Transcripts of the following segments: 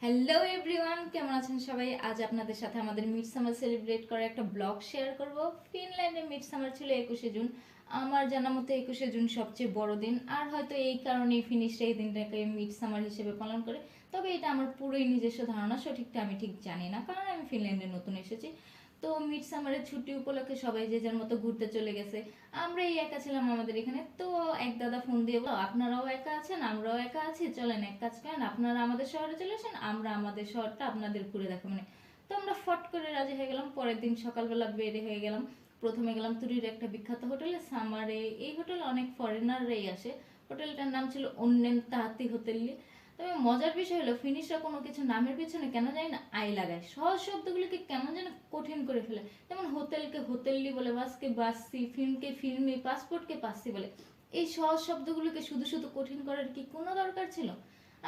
Hello everyone, কেমন আছেন সবাই? আজ আপনাদের সাথে আমাদের মিড সামার সেলিব্রেট করা একটা ব্লগ শেয়ার করব। ফিনল্যান্ডে মিড সামার ছিল 21শে জুন। আমার জানা মতে 21শে জুন সবচেয়ে বড় দিন, আর হয়তো এই কারণেই ফিনিশরা এই দিনটাকে মিড সামার হিসেবে পালন করে। তবে এটা আমার পুরোই নিজস্ব ধারণা, সঠিকটা আমি ঠিক জানি না, কারণ আমি ফিনল্যান্ডে নতুন এসেছি। তো মিড সামারের ছুটি উপলক্ষে সবাই যে যার মতো ঘুরতে চলে গেছে। আমরাই একা ছিলাম আমাদের এখানে। তো এক দাদা ফোন দিয়ে বলল, আপনারাও একা আছেন, আমরাও একা আছি, চলেন এক কাজ করেন, আপনারা আমাদের শহরে চলে আসেন, আমরা আমাদের শহরটা আপনাদের ঘুরে দেখাবো। মানে তো আমরা ফট করে রাজি হয়ে গেলাম। পরের দিন সকালবেলা বেরে হয়ে গেলাম। প্রথমে গেলাম তুরির একটা বিখ্যাত হোটেলে, সামারে। এই হোটেলে অনেক ফরেনাররাই আসে। হোটেলটার নাম ছিল অন্যেন তাহাতি হোটেলি। তবে মজার বিষয় হলো, ফিনিশরা কোনো কিছু নামের পিছনে কেন জানি না আই লাগায়। সহজ শব্দগুলোকে কেমন যেন কঠিন করে ফেলে। যেমন হোটেলকে হোটেললি বলে, বাসকে বাসি, ফিল্মকে ফিল্মি, পাসপোর্টকে পাসি বলে। এই সহজ শব্দগুলোকে শুধু শুধু কঠিন করার কি কোনো দরকার ছিল?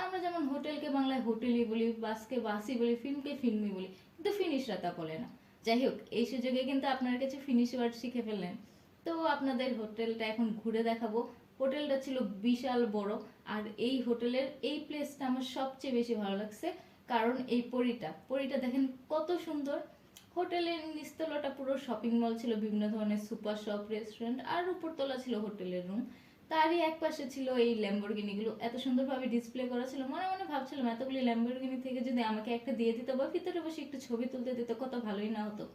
আমরা যেমন হোটেলকে বাংলায় হোটেলি বলি, বাসকে বাসি বলি, ফিল্মকে ফিল্মি বলি, কিন্তু ফিনিশরা তা বলে না। যাই হোক, এই সুযোগে কিন্তু আপনার কাছে ফিনিশ ওয়ার্ড শিখে ফেললেন। তো আপনাদের হোটেলটা এখন ঘুরে দেখাবো। হোটেলটা ছিল বিশাল বড়। আর এই হোটেলের এই প্লেসটা আমার সবচেয়ে বেশি ভালো লাগছে, কারণ এই পরিটা দেখেন কত সুন্দর। হোটেলের নিচতলাটা পুরো শপিং মল ছিল, বিভিন্ন ধরনের সুপার শপ, রেস্টুরেন্ট, আর উপরতলা ছিল হোটেলের রুম। তারই এক পাশে ছিল এই ল্যাম্বরগিনিগুলো, এত সুন্দরভাবে ডিসপ্লে করা ছিল। মনে মনে ভাবছিলাম, এতগুলি ল্যাম্বরগিনি থেকে যদি আমাকে একটা দিয়ে দিত বা ভিতরে বসে একটু ছবি তুলতে দিত, কত ভালোই না হতো।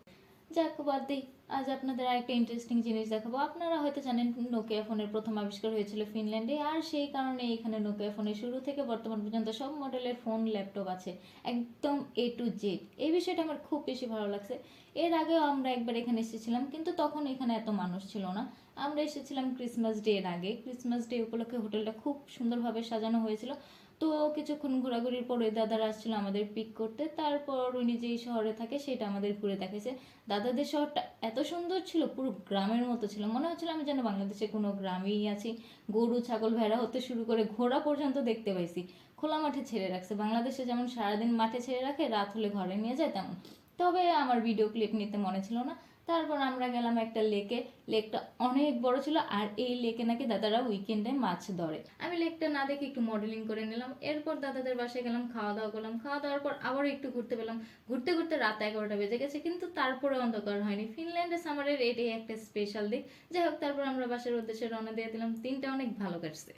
যাক, বাদ দিই। আজ আপনাদের আরেকটা ইন্টারেস্টিং জিনিস দেখাবো। আপনারা হয়তো জানেন, নোকিয়া ফোনের প্রথম আবিষ্কার হয়েছিল ফিনল্যান্ডে, আর সেই কারণে এখানে নোকিয়া ফোনের শুরু থেকে বর্তমান পর্যন্ত সব মডেলের ফোন, ল্যাপটপ আছে, একদম A to Z। এই বিষয়টা আমার খুব বেশি ভালো লাগছে। এর আগেও আমরা একবার এখানে এসেছিলাম, কিন্তু তখন এখানে এত মানুষ ছিল না। আমরা এসেছিলাম ক্রিসমাস ডে এর আগে। ক্রিসমাস ডে উপলক্ষে হোটেলটা খুব সুন্দরভাবে সাজানো হয়েছিল। তো কিছুক্ষণ ঘোরাঘুরির পর ওই দাদারা আসছিল আমাদের পিক করতে। তারপর উনি যেই শহরে থাকে সেটা আমাদের ঘুরে দেখাইছে। দাদাদের শহরটা এত সুন্দর ছিল, পুরো গ্রামের মতো ছিল। মনে হচ্ছিল আমি যেন বাংলাদেশে কোনো গ্রামেই আছি। গরু, ছাগল, ভেড়া হতে শুরু করে ঘোড়া পর্যন্ত দেখতে পাইছি। খোলা মাঠে ছেড়ে রাখছে। বাংলাদেশে যেমন সারাদিন মাঠে ছেড়ে রাখে, রাত হলে ঘরে নিয়ে যায়, তেমন। তবে আমার ভিডিও ক্লিপ নিতে মনে ছিল না। তারপর আমরা গেলাম একটা লেকে। লেকটা অনেক বড় ছিল, আর এই লেকে নাকি দাদারা উইকেন্ডে মাছ ধরে। আমি লেকটা না দেখে একটু মডেলিং করে নিলাম। এরপর দাদাদের বাসায় গেলাম, খাওয়া দাওয়া করলাম। খাওয়া দাওয়ার পর আবার একটু ঘুরতে পেলাম। ঘুরতে ঘুরতে রাত 11টা বেজে গেছে, কিন্তু তারপরে অন্ধকার হয়নি। ফিনল্যান্ডে সামারের এটাই একটা স্পেশাল দিক। যাই হোক, তারপর আমরা বাসার উদ্দেশ্যে রওনা দিয়ে দিলাম। দিনটা অনেক ভালো কাটছে।